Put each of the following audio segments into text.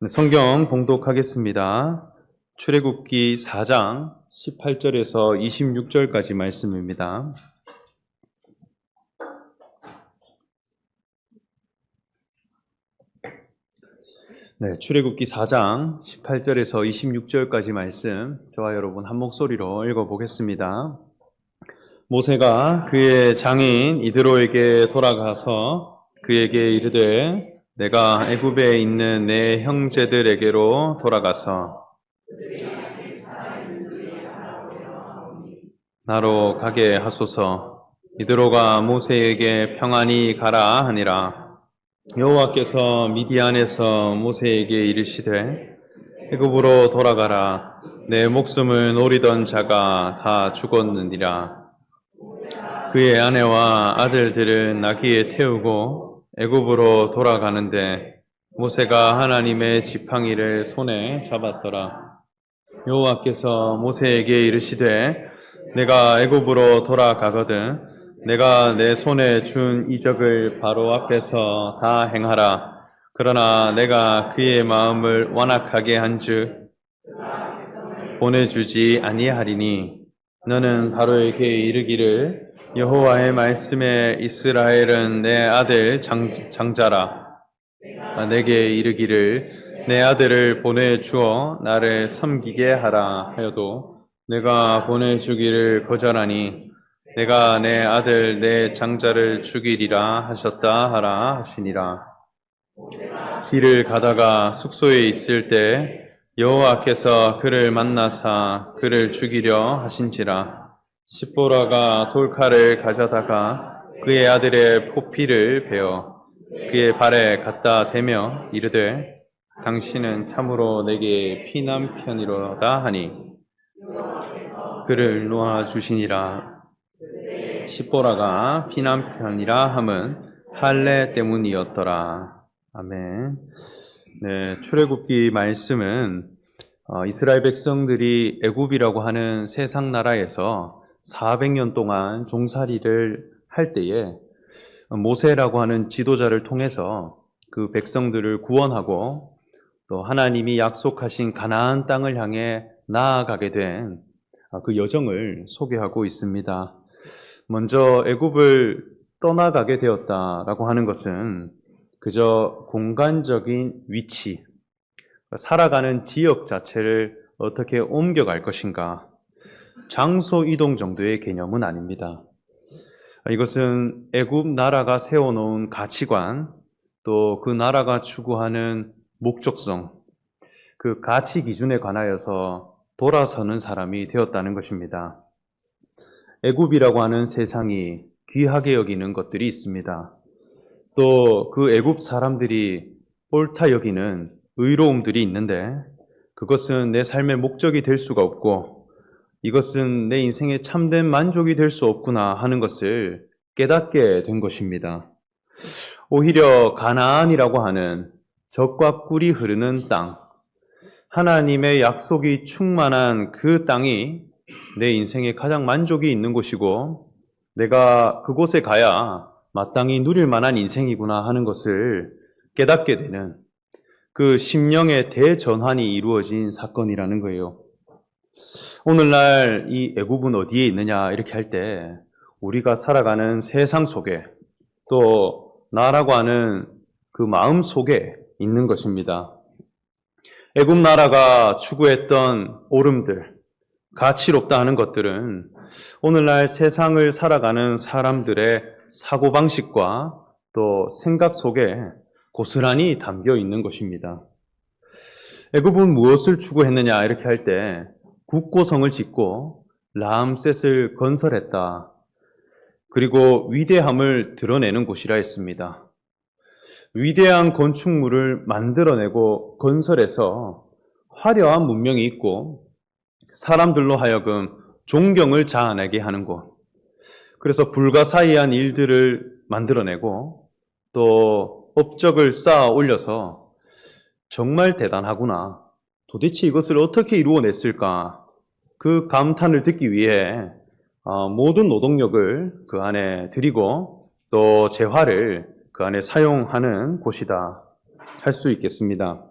네, 성경 봉독하겠습니다. 출애굽기 4장 18절에서 26절까지 말씀입니다. 네, 출애굽기 4장 18절에서 26절까지 말씀 저와 여러분 한 목소리로 읽어보겠습니다. 모세가 그의 장인 이드로에게 돌아가서 그에게 이르되 내가 애굽에 있는 내 형제들에게로 돌아가서 나로 가게 하소서. 이드로가 모세에게 평안히 가라 하니라. 여호와께서 미디안에서 모세에게 이르시되 애굽으로 돌아가라. 내 목숨을 노리던 자가 다 죽었느니라. 그의 아내와 아들들을 나귀에 태우고 애굽으로 돌아가는데 모세가 하나님의 지팡이를 손에 잡았더라. 여호와께서 모세에게 이르시되 내가 애굽으로 돌아가거든 내가 내 손에 준 이적을 바로 앞에서 다 행하라. 그러나 내가 그의 마음을 완악하게 한즉 보내주지 아니하리니 너는 바로에게 이르기를 여호와의 말씀에 이스라엘은 내 아들 장자라. 내게 이르기를 내 아들을 보내주어 나를 섬기게 하라 하여도 내가 보내주기를 거절하니 내가 내 아들 내 장자를 죽이리라 하셨다 하라 하시니라. 길을 가다가 숙소에 있을 때 여호와께서 그를 만나사 그를 죽이려 하신지라. 십보라가 돌칼을 가져다가 그의 아들의 포피를 베어 그의 발에 갖다 대며 이르되 당신은 참으로 내게 피남편이로다 하니 그를 놓아 주시니라. 십보라가 피남편이라 함은 할례 때문이었더라. 아멘. 네, 출애굽기 말씀은 이스라엘 백성들이 애굽이라고 하는 세상 나라에서 400년 동안 종살이를 할 때에 모세라고 하는 지도자를 통해서 그 백성들을 구원하고 또 하나님이 약속하신 가나안 땅을 향해 나아가게 된 그 여정을 소개하고 있습니다. 먼저 애굽을 떠나가게 되었다라고 하는 것은 그저 공간적인 위치, 살아가는 지역 자체를 어떻게 옮겨갈 것인가, 장소 이동 정도의 개념은 아닙니다. 이것은 애굽 나라가 세워놓은 가치관, 또 그 나라가 추구하는 목적성, 그 가치 기준에 관하여서 돌아서는 사람이 되었다는 것입니다. 애굽이라고 하는 세상이 귀하게 여기는 것들이 있습니다. 또 그 애굽 사람들이 옳다 여기는 의로움들이 있는데 그것은 내 삶의 목적이 될 수가 없고 이것은 내 인생의 참된 만족이 될 수 없구나 하는 것을 깨닫게 된 것입니다. 오히려 가나안이라고 하는 젖과 꿀이 흐르는 땅, 하나님의 약속이 충만한 그 땅이 내 인생에 가장 만족이 있는 곳이고 내가 그곳에 가야 마땅히 누릴 만한 인생이구나 하는 것을 깨닫게 되는 그 심령의 대전환이 이루어진 사건이라는 거예요. 오늘날 이 애굽은 어디에 있느냐 이렇게 할 때 우리가 살아가는 세상 속에 또 나라고 하는 그 마음 속에 있는 것입니다. 애굽 나라가 추구했던 옳음들, 가치롭다 하는 것들은 오늘날 세상을 살아가는 사람들의 사고방식과 또 생각 속에 고스란히 담겨 있는 것입니다. 애굽은 무엇을 추구했느냐 이렇게 할 때 국고성을 짓고 라암셋을 건설했다. 그리고 위대함을 드러내는 곳이라 했습니다. 위대한 건축물을 만들어내고 건설해서 화려한 문명이 있고 사람들로 하여금 존경을 자아내게 하는 곳. 그래서 불가사의한 일들을 만들어내고 또 업적을 쌓아 올려서 정말 대단하구나. 도대체 이것을 어떻게 이루어냈을까? 그 감탄을 듣기 위해 모든 노동력을 그 안에 들이고 또 재화를 그 안에 사용하는 곳이다 할 수 있겠습니다.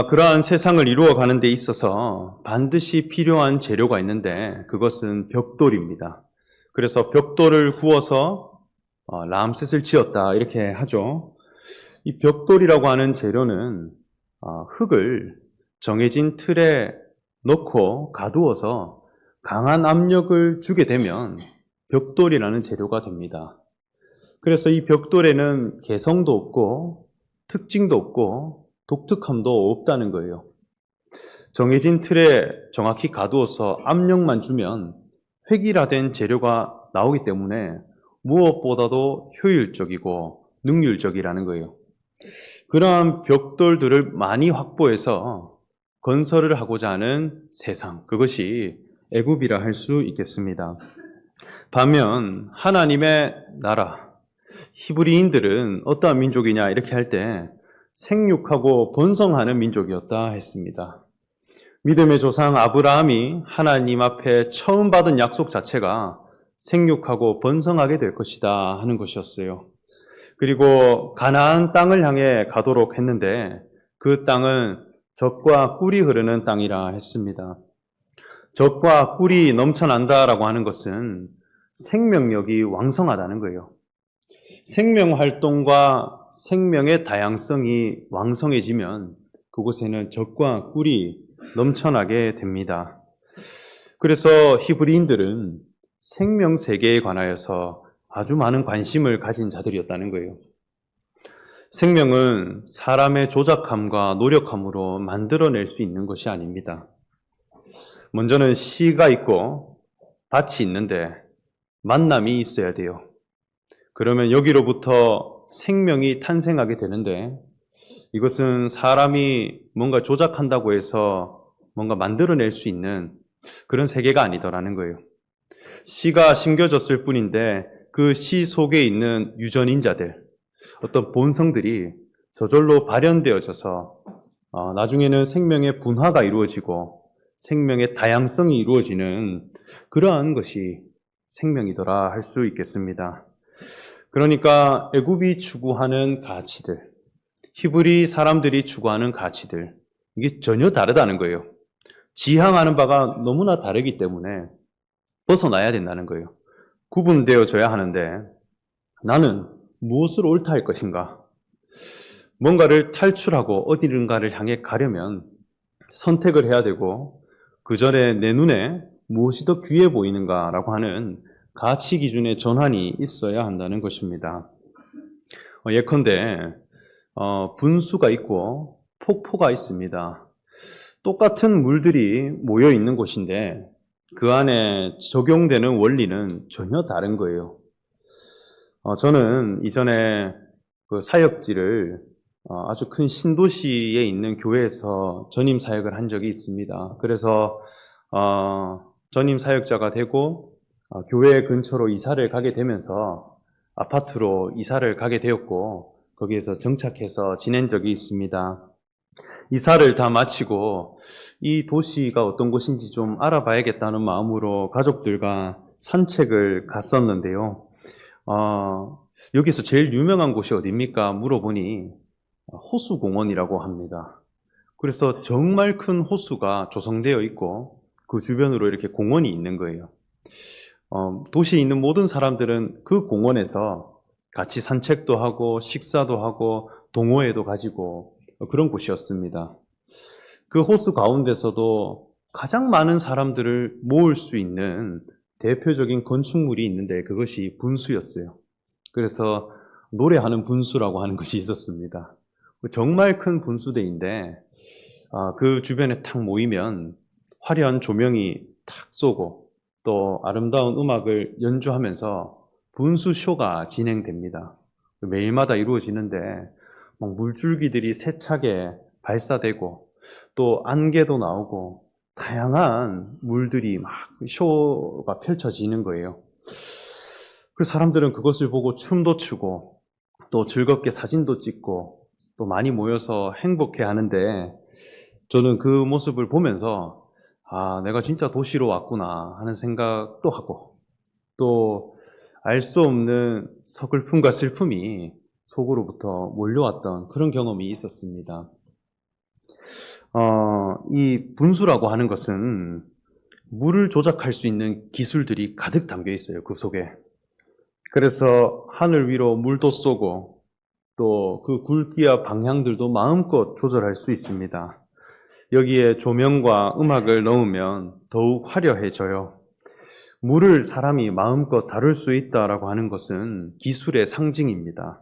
그러한 세상을 이루어가는 데 있어서 반드시 필요한 재료가 있는데 그것은 벽돌입니다. 그래서 벽돌을 구워서 람셋을 지었다 이렇게 하죠. 이 벽돌이라고 하는 재료는 흙을 정해진 틀에 넣고 가두어서 강한 압력을 주게 되면 벽돌이라는 재료가 됩니다. 그래서 이 벽돌에는 개성도 없고 특징도 없고 독특함도 없다는 거예요. 정해진 틀에 정확히 가두어서 압력만 주면 획일화된 재료가 나오기 때문에 무엇보다도 효율적이고 능률적이라는 거예요. 그러한 벽돌들을 많이 확보해서 건설을 하고자 하는 세상, 그것이 애굽이라 할 수 있겠습니다. 반면 하나님의 나라, 히브리인들은 어떠한 민족이냐 이렇게 할 때 생육하고 번성하는 민족이었다 했습니다. 믿음의 조상 아브라함이 하나님 앞에 처음 받은 약속 자체가 생육하고 번성하게 될 것이다 하는 것이었어요. 그리고 가나안 땅을 향해 가도록 했는데 그 땅은 젖과 꿀이 흐르는 땅이라 했습니다. 젖과 꿀이 넘쳐난다라고 하는 것은 생명력이 왕성하다는 거예요. 생명 활동과 생명의 다양성이 왕성해지면 그곳에는 젖과 꿀이 넘쳐나게 됩니다. 그래서 히브리인들은 생명 세계에 관하여서 아주 많은 관심을 가진 자들이었다는 거예요. 생명은 사람의 조작함과 노력함으로 만들어낼 수 있는 것이 아닙니다. 먼저는 씨가 있고 밭이 있는데 만남이 있어야 돼요. 그러면 여기로부터 생명이 탄생하게 되는데 이것은 사람이 뭔가 조작한다고 해서 뭔가 만들어낼 수 있는 그런 세계가 아니더라는 거예요. 씨가 심겨졌을 뿐인데 그 씨 속에 있는 유전인자들, 어떤 본성들이 저절로 발현되어져서 나중에는 생명의 분화가 이루어지고 생명의 다양성이 이루어지는 그러한 것이 생명이더라 할 수 있겠습니다. 그러니까 애굽이 추구하는 가치들, 히브리 사람들이 추구하는 가치들, 이게 전혀 다르다는 거예요. 지향하는 바가 너무나 다르기 때문에 벗어나야 된다는 거예요. 구분되어져야 하는데 나는 무엇을 옳다 할 것인가? 뭔가를 탈출하고 어디든가를 향해 가려면 선택을 해야 되고 그 전에 내 눈에 무엇이 더 귀해 보이는가라고 하는 가치 기준의 전환이 있어야 한다는 것입니다. 예컨대 분수가 있고 폭포가 있습니다. 똑같은 물들이 모여 있는 곳인데 그 안에 적용되는 원리는 전혀 다른 거예요. 저는 이전에 그 사역지를 아주 큰 신도시에 있는 교회에서 전임 사역을 한 적이 있습니다. 그래서 전임 사역자가 되고 교회 근처로 이사를 가게 되면서 아파트로 이사를 가게 되었고 거기에서 정착해서 지낸 적이 있습니다. 이사를 다 마치고 이 도시가 어떤 곳인지 좀 알아봐야겠다는 마음으로 가족들과 산책을 갔었는데요. 여기서 제일 유명한 곳이 어디입니까? 물어보니 호수공원이라고 합니다. 그래서 정말 큰 호수가 조성되어 있고 그 주변으로 이렇게 공원이 있는 거예요. 도시에 있는 모든 사람들은 그 공원에서 같이 산책도 하고 식사도 하고 동호회도 가지고 그런 곳이었습니다. 그 호수 가운데서도 가장 많은 사람들을 모을 수 있는 대표적인 건축물이 있는데 그것이 분수였어요. 그래서 노래하는 분수라고 하는 것이 있었습니다. 정말 큰 분수대인데 그 주변에 탁 모이면 화려한 조명이 탁 쏘고 또 아름다운 음악을 연주하면서 분수쇼가 진행됩니다. 매일마다 이루어지는데 물줄기들이 세차게 발사되고 또 안개도 나오고 다양한 물들이 막 쇼가 펼쳐지는 거예요. 그 사람들은 그것을 보고 춤도 추고 또 즐겁게 사진도 찍고 또 많이 모여서 행복해 하는데 저는 그 모습을 보면서 내가 진짜 도시로 왔구나 하는 생각도 하고 또 알 수 없는 서글픔과 슬픔이 속으로부터 몰려왔던 그런 경험이 있었습니다. 이 분수라고 하는 것은 물을 조작할 수 있는 기술들이 가득 담겨 있어요, 그 속에. 그래서 하늘 위로 물도 쏘고 또 그 굵기와 방향들도 마음껏 조절할 수 있습니다. 여기에 조명과 음악을 넣으면 더욱 화려해져요. 물을 사람이 마음껏 다룰 수 있다라고 하는 것은 기술의 상징입니다.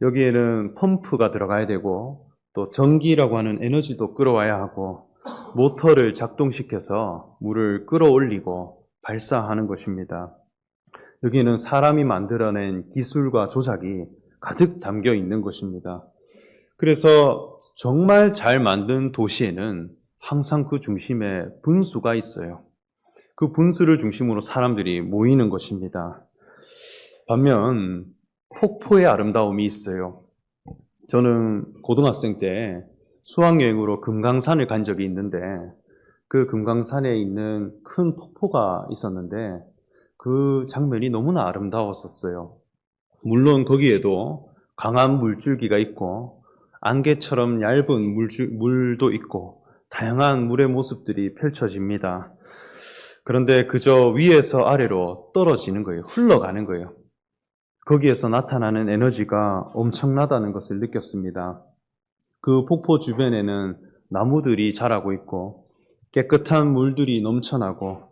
여기에는 펌프가 들어가야 되고 또 전기라고 하는 에너지도 끌어와야 하고 모터를 작동시켜서 물을 끌어올리고 발사하는 것입니다. 여기에는 사람이 만들어낸 기술과 조작이 가득 담겨 있는 것입니다. 그래서 정말 잘 만든 도시에는 항상 그 중심에 분수가 있어요. 그 분수를 중심으로 사람들이 모이는 것입니다. 반면 폭포의 아름다움이 있어요. 저는 고등학생 때 수학여행으로 금강산을 간 적이 있는데 그 금강산에 있는 큰 폭포가 있었는데 그 장면이 너무나 아름다웠었어요. 물론 거기에도 강한 물줄기가 있고 안개처럼 얇은 물도 있고 다양한 물의 모습들이 펼쳐집니다. 그런데 그저 위에서 아래로 떨어지는 거예요. 흘러가는 거예요. 거기에서 나타나는 에너지가 엄청나다는 것을 느꼈습니다. 그 폭포 주변에는 나무들이 자라고 있고 깨끗한 물들이 넘쳐나고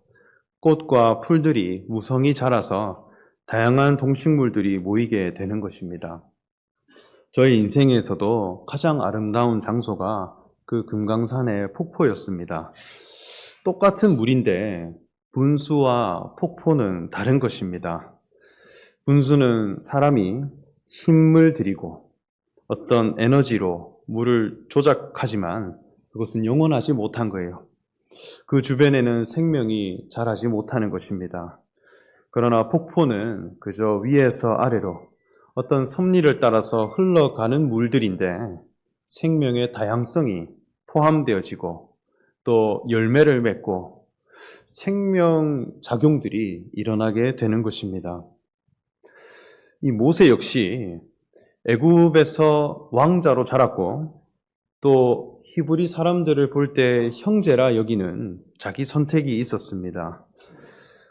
꽃과 풀들이 무성히 자라서 다양한 동식물들이 모이게 되는 것입니다. 저의 인생에서도 가장 아름다운 장소가 그 금강산의 폭포였습니다. 똑같은 물인데 분수와 폭포는 다른 것입니다. 분수는 사람이 힘을 들이고 어떤 에너지로 물을 조작하지만 그것은 영원하지 못한 거예요. 그 주변에는 생명이 자라지 못하는 것입니다. 그러나 폭포는 그저 위에서 아래로 어떤 섭리를 따라서 흘러가는 물들인데 생명의 다양성이 포함되어지고 또 열매를 맺고 생명 작용들이 일어나게 되는 것입니다. 이 모세 역시 애굽에서 왕자로 자랐고 또 히브리 사람들을 볼 때 형제라 여기는 자기 선택이 있었습니다.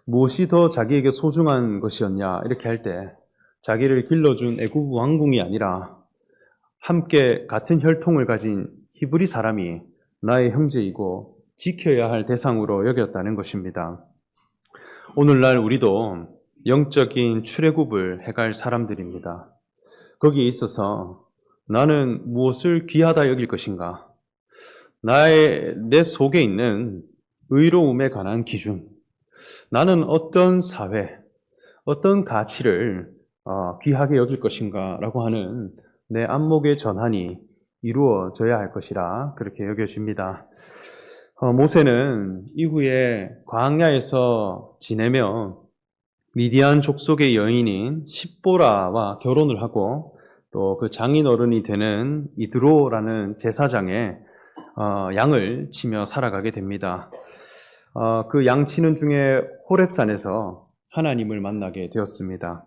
무엇이 더 자기에게 소중한 것이었냐 이렇게 할 때 자기를 길러준 애굽 왕궁이 아니라 함께 같은 혈통을 가진 히브리 사람이 나의 형제이고 지켜야 할 대상으로 여겼다는 것입니다. 오늘날 우리도 영적인 출애굽을 해갈 사람들입니다. 거기에 있어서 나는 무엇을 귀하다 여길 것인가? 내 속에 있는 의로움에 관한 기준. 나는 어떤 사회, 어떤 가치를 귀하게 여길 것인가? 라고 하는 내 안목의 전환이 이루어져야 할 것이라 그렇게 여겨집니다. 모세는 이후에 광야에서 지내며 미디안 족속의 여인인 십보라와 결혼을 하고 또 그 장인어른이 되는 이드로라는 제사장의 양을 치며 살아가게 됩니다. 그 양치는 중에 호렙산에서 하나님을 만나게 되었습니다.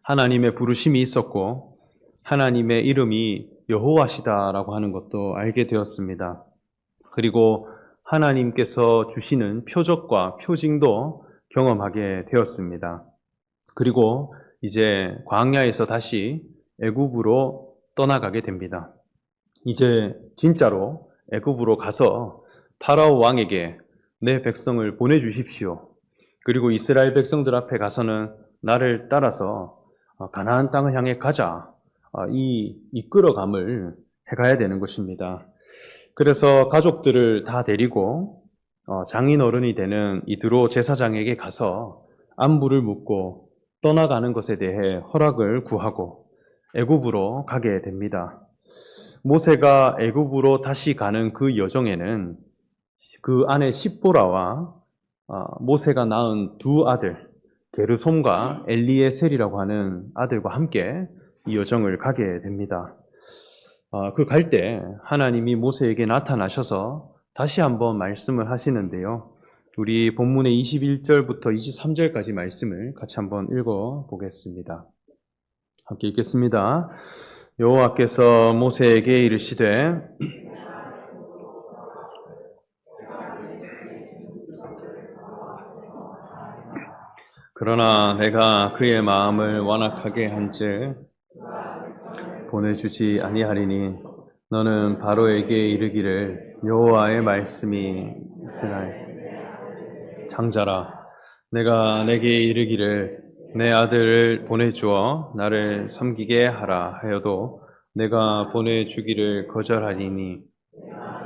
하나님의 부르심이 있었고 하나님의 이름이 여호와시다라고 하는 것도 알게 되었습니다. 그리고 하나님께서 주시는 표적과 표징도 경험하게 되었습니다. 그리고 이제 광야에서 다시 애굽으로 떠나가게 됩니다. 이제 진짜로 애굽으로 가서 파라오 왕에게 내 백성을 보내주십시오. 그리고 이스라엘 백성들 앞에 가서는 나를 따라서 가나안 땅을 향해 가자. 이 이끌어감을 해가야 되는 것입니다. 그래서 가족들을 다 데리고 장인어른이 되는 이드로 제사장에게 가서 안부를 묻고 떠나가는 것에 대해 허락을 구하고 애굽으로 가게 됩니다. 모세가 애굽으로 다시 가는 그 여정에는 그 아내 십보라와 모세가 낳은 두 아들 게르솜과 엘리에셀이라고 하는 아들과 함께 이 여정을 가게 됩니다. 그 갈 때 하나님이 모세에게 나타나셔서 다시 한번 말씀을 하시는데요. 우리 본문의 21절부터 23절까지 말씀을 같이 한번 읽어 보겠습니다. 함께 읽겠습니다. 여호와께서 모세에게 이르시되 그러나 내가 그의 마음을 완악하게 한즉 보내주지 아니하리니 너는 바로에게 이르기를 여호와의 말씀이 이스라엘 장자라 내가 내게 이르기를 내 아들을 보내주어 나를 섬기게 하라 하여도 내가 보내주기를 거절하리니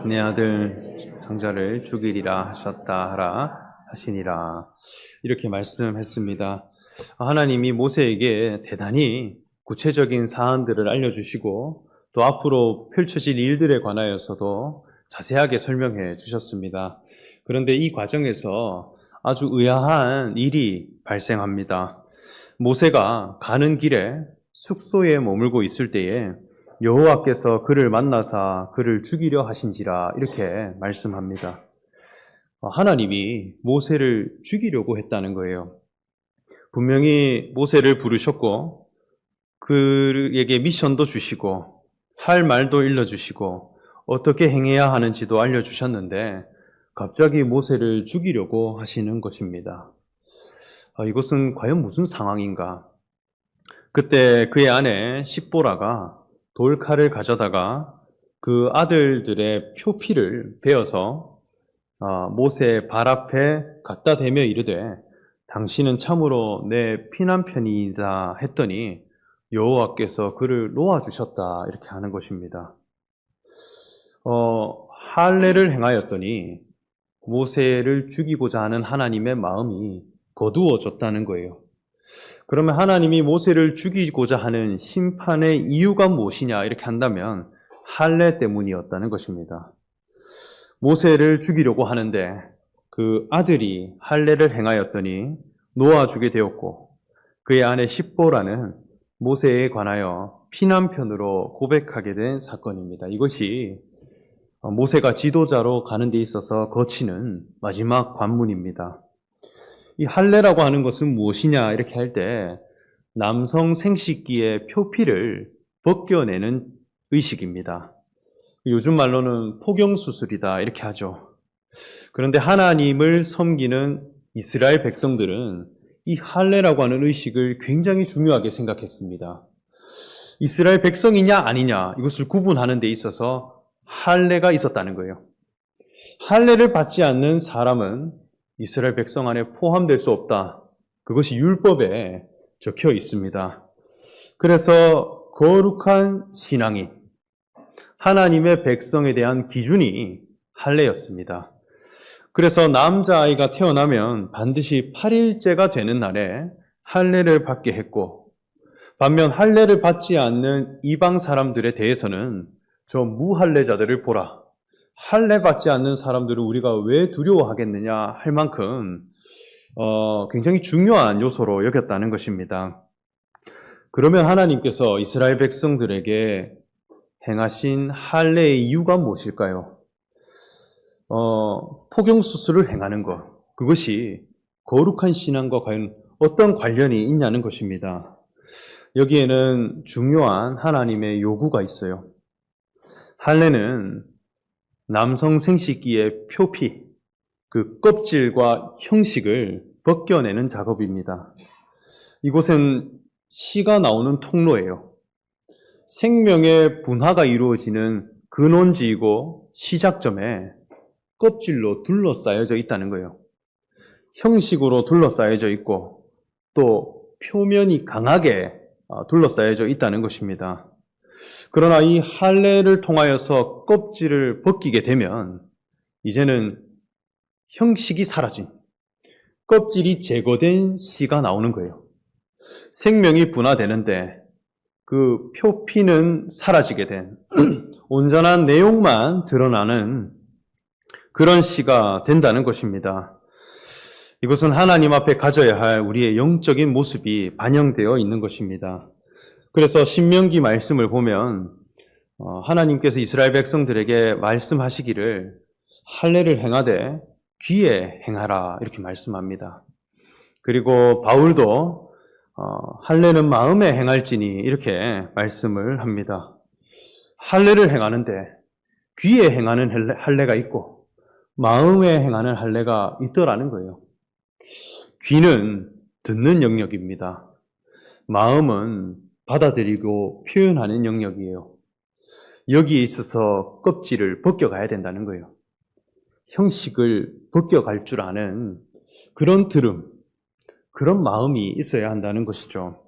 내 아들 장자를 죽이리라 하셨다 하라 하시니라. 이렇게 말씀했습니다. 하나님이 모세에게 대단히 구체적인 사안들을 알려주시고 또 앞으로 펼쳐질 일들에 관하여서도 자세하게 설명해 주셨습니다. 그런데 이 과정에서 아주 의아한 일이 발생합니다. 모세가 가는 길에 숙소에 머물고 있을 때에 여호와께서 그를 만나사 그를 죽이려 하신지라 이렇게 말씀합니다. 하나님이 모세를 죽이려고 했다는 거예요. 분명히 모세를 부르셨고 그에게 미션도 주시고 할 말도 일러주시고 어떻게 행해야 하는지도 알려주셨는데 갑자기 모세를 죽이려고 하시는 것입니다. 이것은 과연 무슨 상황인가? 그때 그의 아내 십보라가 돌칼을 가져다가 그 아들들의 표피를 베어서 모세 발 앞에 갖다 대며 이르되 당신은 참으로 내 피난편이다 했더니 여호와께서 그를 놓아주셨다 이렇게 하는 것입니다. 할례를 행하였더니 모세를 죽이고자 하는 하나님의 마음이 거두어졌다는 거예요. 그러면 하나님이 모세를 죽이고자 하는 심판의 이유가 무엇이냐 이렇게 한다면 할례 때문이었다는 것입니다. 모세를 죽이려고 하는데 그 아들이 할례를 행하였더니 놓아주게 되었고 그의 아내 십보라는 모세에 관하여 피난편으로 고백하게 된 사건입니다. 이것이 모세가 지도자로 가는 데 있어서 거치는 마지막 관문입니다. 이 할례라고 하는 것은 무엇이냐 이렇게 할 때 남성 생식기의 표피를 벗겨내는 의식입니다. 요즘 말로는 포경수술이다 이렇게 하죠. 그런데 하나님을 섬기는 이스라엘 백성들은 이 할례라고 하는 의식을 굉장히 중요하게 생각했습니다. 이스라엘 백성이냐 아니냐 이것을 구분하는 데 있어서 할례가 있었다는 거예요. 할례를 받지 않는 사람은 이스라엘 백성 안에 포함될 수 없다. 그것이 율법에 적혀 있습니다. 그래서 거룩한 신앙인, 하나님의 백성에 대한 기준이 할례였습니다. 그래서 남자아이가 태어나면 반드시 8일째가 되는 날에 할례를 받게 했고 반면 할례를 받지 않는 이방 사람들에 대해서는 저 무할례자들을 보라. 할례 받지 않는 사람들을 우리가 왜 두려워하겠느냐 할 만큼 굉장히 중요한 요소로 여겼다는 것입니다. 그러면 하나님께서 이스라엘 백성들에게 행하신 할례의 이유가 무엇일까요? 포경수술을 행하는 것, 그것이 거룩한 신앙과 과연 어떤 관련이 있냐는 것입니다. 여기에는 중요한 하나님의 요구가 있어요. 할례는 남성 생식기의 표피, 그 껍질과 형식을 벗겨내는 작업입니다. 이곳은 씨가 나오는 통로예요. 생명의 분화가 이루어지는 근원지이고 시작점에 껍질로 둘러싸여져 있다는 거예요. 형식으로 둘러싸여져 있고 또 표면이 강하게 둘러싸여져 있다는 것입니다. 그러나 이 할례를 통하여서 껍질을 벗기게 되면 이제는 형식이 사라진, 껍질이 제거된 씨가 나오는 거예요. 생명이 분화되는데 그 표피는 사라지게 된 온전한 내용만 드러나는 그런 씨가 된다는 것입니다. 이것은 하나님 앞에 가져야 할 우리의 영적인 모습이 반영되어 있는 것입니다. 그래서 신명기 말씀을 보면 하나님께서 이스라엘 백성들에게 말씀하시기를 할례를 행하되 귀에 행하라 이렇게 말씀합니다. 그리고 바울도 할례는 마음에 행할지니 이렇게 말씀을 합니다. 할례를 행하는데 귀에 행하는 할례가 있고 마음에 행하는 할례가 있더라는 거예요. 귀는 듣는 영역입니다. 마음은 받아들이고 표현하는 영역이에요. 여기에 있어서 껍질을 벗겨가야 된다는 거예요. 형식을 벗겨갈 줄 아는 그런 들음, 그런 마음이 있어야 한다는 것이죠.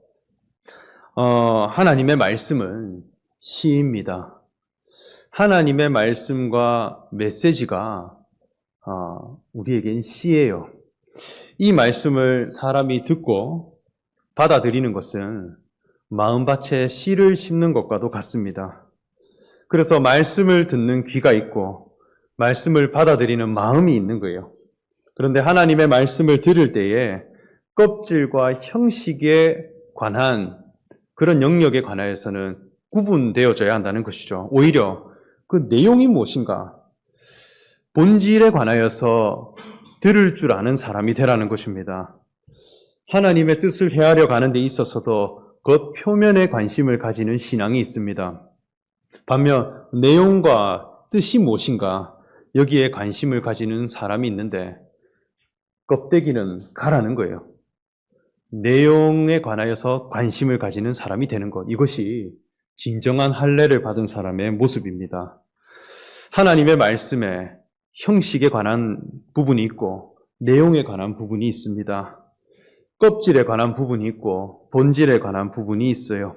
하나님의 말씀은 시입니다. 하나님의 말씀과 메시지가 우리에겐 시예요. 이 말씀을 사람이 듣고 받아들이는 것은 마음밭에 씨를 심는 것과도 같습니다. 그래서 말씀을 듣는 귀가 있고 말씀을 받아들이는 마음이 있는 거예요. 그런데 하나님의 말씀을 들을 때에 껍질과 형식에 관한 그런 영역에 관하여서는 구분되어져야 한다는 것이죠. 오히려 그 내용이 무엇인가, 본질에 관하여서 들을 줄 아는 사람이 되라는 것입니다. 하나님의 뜻을 헤아려 가는 데 있어서도 그 표면에 관심을 가지는 신앙이 있습니다. 반면 내용과 뜻이 무엇인가 여기에 관심을 가지는 사람이 있는데 껍데기는 가라는 거예요. 내용에 관하여서 관심을 가지는 사람이 되는 것, 이것이 진정한 할례를 받은 사람의 모습입니다. 하나님의 말씀에 형식에 관한 부분이 있고 내용에 관한 부분이 있습니다. 껍질에 관한 부분이 있고 본질에 관한 부분이 있어요.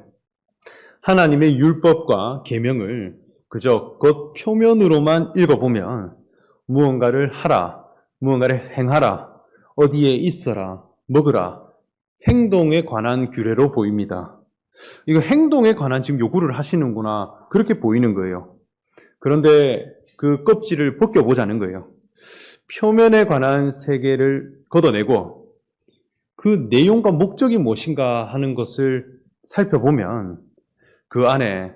하나님의 율법과 계명을 그저 겉 표면으로만 읽어보면 무언가를 하라, 무언가를 행하라, 어디에 있어라, 먹으라, 행동에 관한 규례로 보입니다. 이거 행동에 관한 지금 요구를 하시는구나, 그렇게 보이는 거예요. 그런데 그 껍질을 벗겨보자는 거예요. 표면에 관한 세계를 걷어내고 그 내용과 목적이 무엇인가 하는 것을 살펴보면 그 안에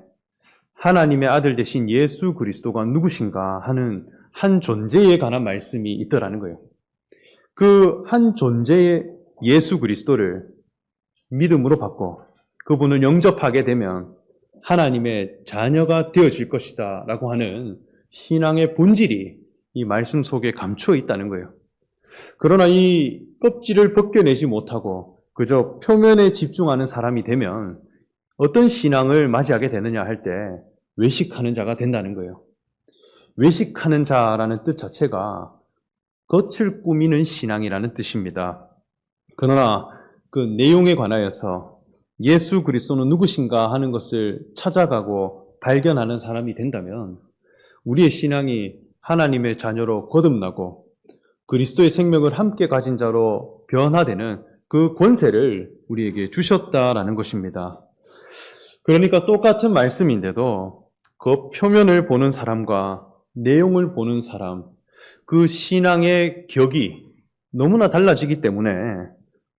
하나님의 아들 되신 예수 그리스도가 누구신가 하는 한 존재에 관한 말씀이 있더라는 거예요. 그 한 존재의 예수 그리스도를 믿음으로 받고 그분을 영접하게 되면 하나님의 자녀가 되어질 것이다 라고 하는 신앙의 본질이 이 말씀 속에 감추어 있다는 거예요. 그러나 이 껍질을 벗겨내지 못하고 그저 표면에 집중하는 사람이 되면 어떤 신앙을 맞이하게 되느냐 할 때 외식하는 자가 된다는 거예요. 외식하는 자라는 뜻 자체가 겉을 꾸미는 신앙이라는 뜻입니다. 그러나 그 내용에 관하여서 예수 그리스도는 누구신가 하는 것을 찾아가고 발견하는 사람이 된다면 우리의 신앙이 하나님의 자녀로 거듭나고 그리스도의 생명을 함께 가진 자로 변화되는 그 권세를 우리에게 주셨다라는 것입니다. 그러니까 똑같은 말씀인데도 그 표면을 보는 사람과 내용을 보는 사람, 그 신앙의 격이 너무나 달라지기 때문에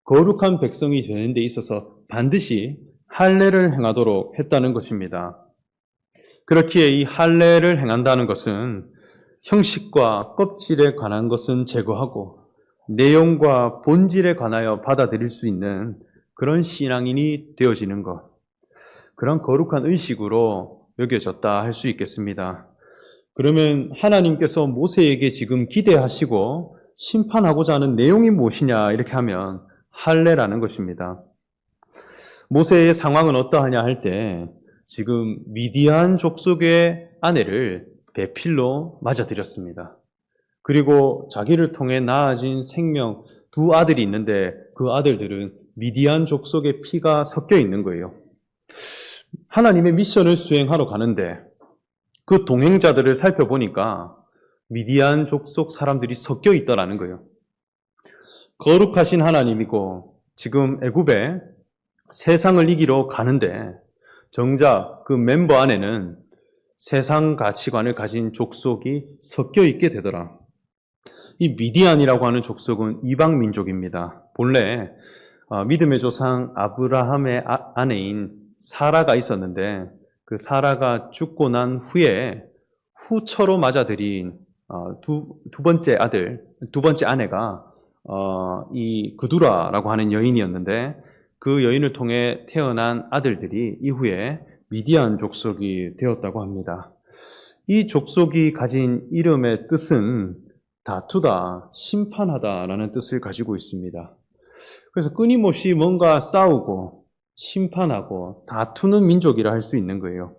거룩한 백성이 되는 데 있어서 반드시 할례를 행하도록 했다는 것입니다. 그렇기에 이 할례를 행한다는 것은 형식과 껍질에 관한 것은 제거하고 내용과 본질에 관하여 받아들일 수 있는 그런 신앙인이 되어지는 것, 그런 거룩한 의식으로 여겨졌다 할 수 있겠습니다. 그러면 하나님께서 모세에게 지금 기대하시고 심판하고자 하는 내용이 무엇이냐 이렇게 하면 할례라는 것입니다. 모세의 상황은 어떠하냐 할 때 지금 미디안 족속의 아내를 배필로 맞아들였습니다. 그리고 자기를 통해 낳아진 생명 두 아들이 있는데 그 아들들은 미디안 족속의 피가 섞여 있는 거예요. 하나님의 미션을 수행하러 가는데 그 동행자들을 살펴보니까 미디안 족속 사람들이 섞여 있더라는 거예요. 거룩하신 하나님이고 지금 애굽에 세상을 이기러 가는데 정작 그 멤버 안에는 세상 가치관을 가진 족속이 섞여 있게 되더라. 이 미디안이라고 하는 족속은 이방 민족입니다. 본래 믿음의 조상 아브라함의 아내인 사라가 있었는데 그 사라가 죽고 난 후에 후처로 맞아들인 두 번째 아내가 이 그두라라고 하는 여인이었는데 그 여인을 통해 태어난 아들들이 이후에 미디안 족속이 되었다고 합니다. 이 족속이 가진 이름의 뜻은 다투다, 심판하다라는 뜻을 가지고 있습니다. 그래서 끊임없이 뭔가 싸우고 심판하고 다투는 민족이라 할 수 있는 거예요.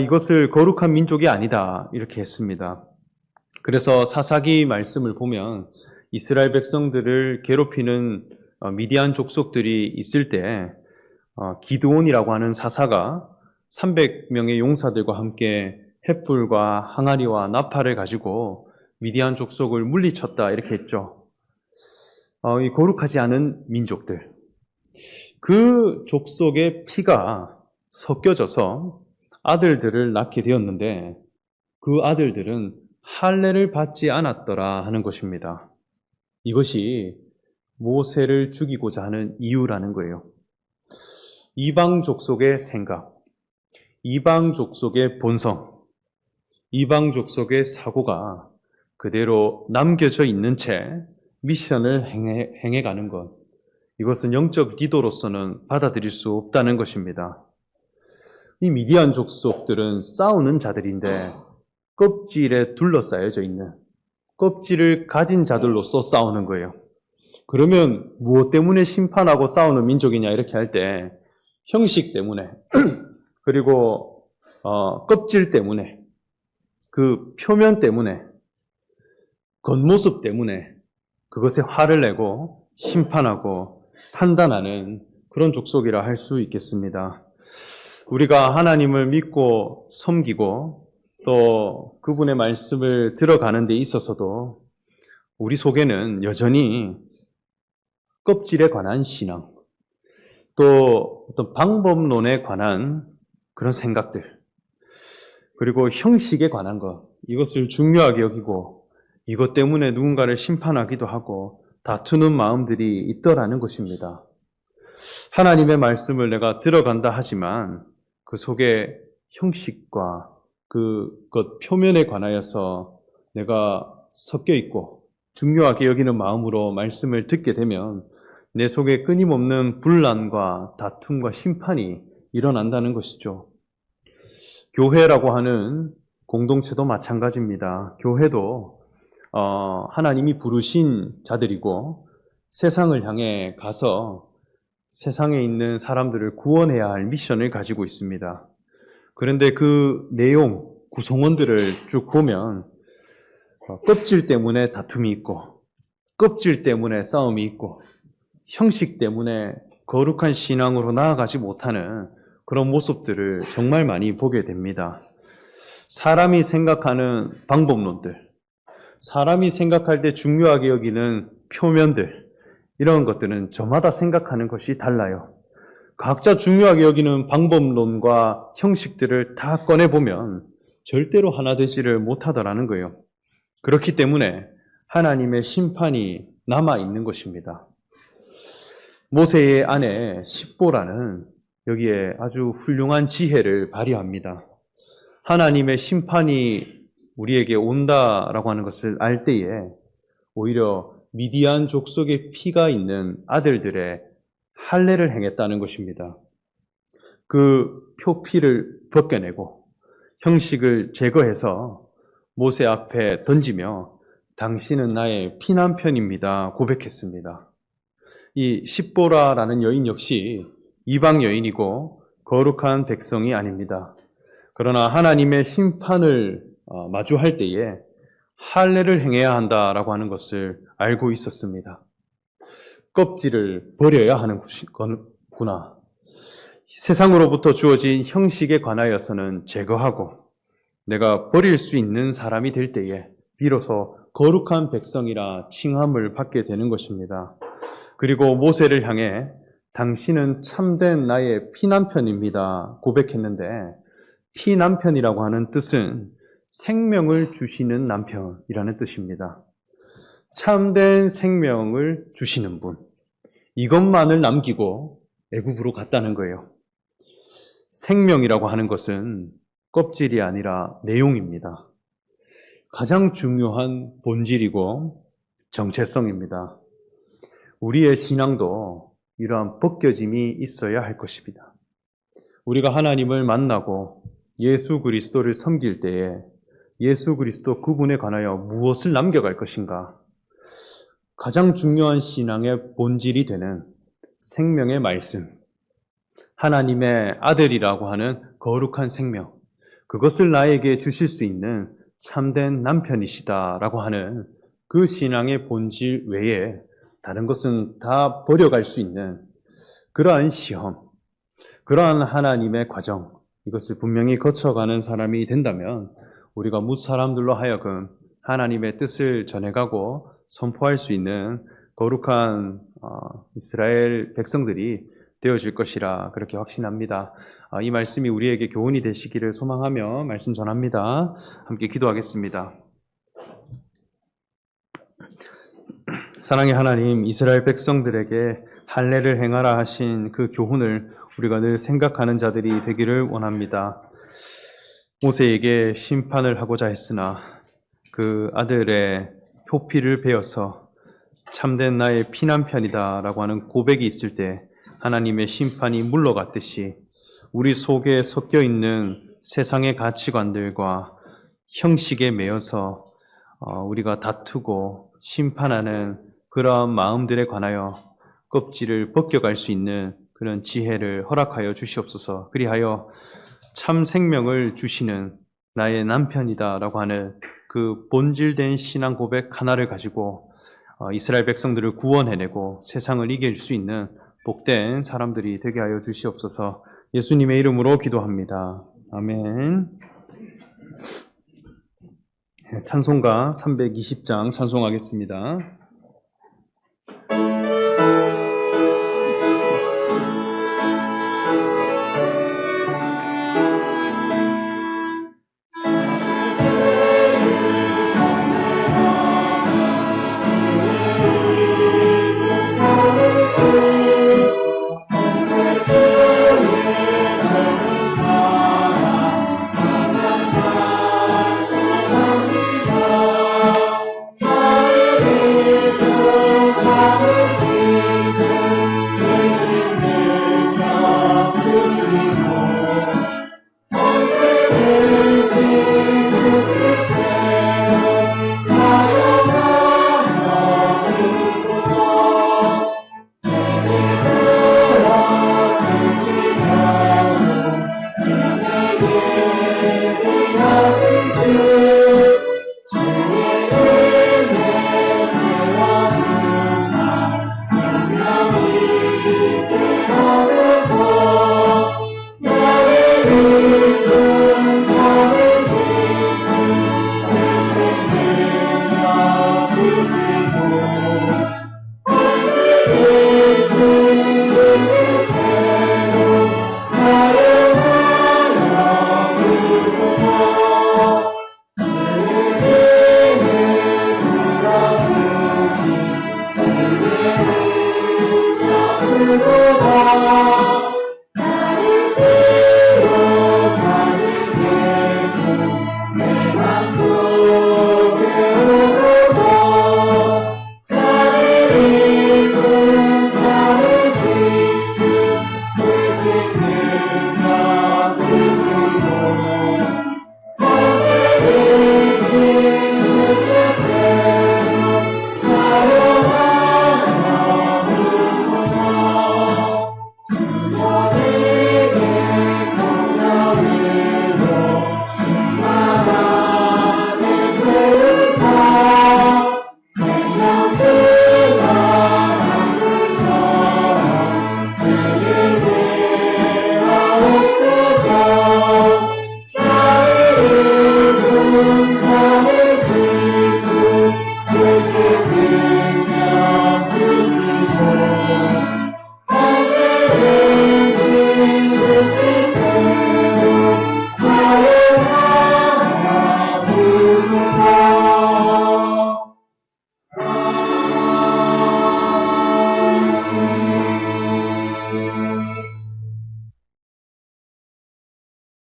이것을 거룩한 민족이 아니다 이렇게 했습니다. 그래서 사사기 말씀을 보면 이스라엘 백성들을 괴롭히는 미디안 족속들이 있을 때 기드온이라고 하는 사사가 300명의 용사들과 함께 횃불과 항아리와 나팔을 가지고 미디안 족속을 물리쳤다 이렇게 했죠. 이 거룩하지 않은 민족들, 그 족속의 피가 섞여져서 아들들을 낳게 되었는데 그 아들들은 할례를 받지 않았더라 하는 것입니다. 이것이 모세를 죽이고자 하는 이유라는 거예요. 이방 족속의 생각, 이방 족속의 본성, 이방 족속의 사고가 그대로 남겨져 있는 채 미션을 행해가는 것, 이것은 영적 리더로서는 받아들일 수 없다는 것입니다. 이 미디안 족속들은 싸우는 자들인데 껍질에 둘러싸여져 있는, 껍질을 가진 자들로서 싸우는 거예요. 그러면 무엇 때문에 심판하고 싸우는 민족이냐 이렇게 할 때 형식 때문에 그리고 껍질 때문에, 그 표면 때문에, 겉모습 때문에 그것에 화를 내고 심판하고 판단하는 그런 족속이라 할 수 있겠습니다. 우리가 하나님을 믿고 섬기고 또 그분의 말씀을 들어가는 데 있어서도 우리 속에는 여전히 껍질에 관한 신앙, 또 어떤 방법론에 관한 그런 생각들, 그리고 형식에 관한 것, 이것을 중요하게 여기고 이것 때문에 누군가를 심판하기도 하고 다투는 마음들이 있더라는 것입니다. 하나님의 말씀을 내가 들어간다 하지만 그 속에 형식과 그것 표면에 관하여서 내가 섞여 있고 중요하게 여기는 마음으로 말씀을 듣게 되면 내 속에 끊임없는 분란과 다툼과 심판이 일어난다는 것이죠. 교회라고 하는 공동체도 마찬가지입니다. 교회도 하나님이 부르신 자들이고 세상을 향해 가서 세상에 있는 사람들을 구원해야 할 미션을 가지고 있습니다. 그런데 그 내용, 구성원들을 쭉 보면 껍질 때문에 다툼이 있고 껍질 때문에 싸움이 있고 형식 때문에 거룩한 신앙으로 나아가지 못하는 그런 모습들을 정말 많이 보게 됩니다. 사람이 생각하는 방법론들, 사람이 생각할 때 중요하게 여기는 표면들, 이런 것들은 저마다 생각하는 것이 달라요. 각자 중요하게 여기는 방법론과 형식들을 다 꺼내보면 절대로 하나 되지를 못하더라는 거예요. 그렇기 때문에 하나님의 심판이 남아있는 것입니다. 모세의 아내 십보라는 여기에 아주 훌륭한 지혜를 발휘합니다. 하나님의 심판이 우리에게 온다라고 하는 것을 알 때에 오히려 미디안 족속의 피가 있는 아들들의 할례를 행했다는 것입니다. 그 표피를 벗겨내고 형식을 제거해서 모세 앞에 던지며 당신은 나의 피난편입니다 고백했습니다. 이 십보라라는 여인 역시 이방 여인이고 거룩한 백성이 아닙니다. 그러나 하나님의 심판을 마주할 때에 할례를 행해야 한다라고 하는 것을 알고 있었습니다. 껍질을 버려야 하는 구나. 세상으로부터 주어진 형식에 관하여서는 제거하고 내가 버릴 수 있는 사람이 될 때에 비로소 거룩한 백성이라 칭함을 받게 되는 것입니다. 그리고 모세를 향해 당신은 참된 나의 피난편입니다 고백했는데, 피난편이라고 하는 뜻은 생명을 주시는 남편이라는 뜻입니다. 참된 생명을 주시는 분, 이것만을 남기고 애굽으로 갔다는 거예요. 생명이라고 하는 것은 껍질이 아니라 내용입니다. 가장 중요한 본질이고 정체성입니다. 우리의 신앙도 이러한 벗겨짐이 있어야 할 것입니다. 우리가 하나님을 만나고 예수 그리스도를 섬길 때에 예수 그리스도 그분에 관하여 무엇을 남겨갈 것인가? 가장 중요한 신앙의 본질이 되는 생명의 말씀, 하나님의 아들이라고 하는 거룩한 생명, 그것을 나에게 주실 수 있는 참된 남편이시다라고 하는 그 신앙의 본질 외에 다른 것은 다 버려갈 수 있는 그러한 시험, 그러한 하나님의 과정, 이것을 분명히 거쳐가는 사람이 된다면 우리가 무사람들로 하여금 하나님의 뜻을 전해가고 선포할 수 있는 거룩한 이스라엘 백성들이 되어질 것이라 그렇게 확신합니다. 이 말씀이 우리에게 교훈이 되시기를 소망하며 말씀 전합니다. 함께 기도하겠습니다. 사랑의 하나님, 이스라엘 백성들에게 할례를 행하라 하신 그 교훈을 우리가 늘 생각하는 자들이 되기를 원합니다. 모세에게 심판을 하고자 했으나 그 아들의 표피를 베어서 참된 나의 피난편이다라고 하는 고백이 있을 때 하나님의 심판이 물러갔듯이 우리 속에 섞여 있는 세상의 가치관들과 형식에 매여서 우리가 다투고 심판하는 그러한 마음들에 관하여 껍질을 벗겨갈 수 있는 그런 지혜를 허락하여 주시옵소서. 그리하여 참 생명을 주시는 나의 남편이다라고 하는 그 본질된 신앙 고백 하나를 가지고 이스라엘 백성들을 구원해내고 세상을 이길 수 있는 복된 사람들이 되게 하여 주시옵소서. 예수님의 이름으로 기도합니다. 아멘. 찬송가 320장 찬송하겠습니다.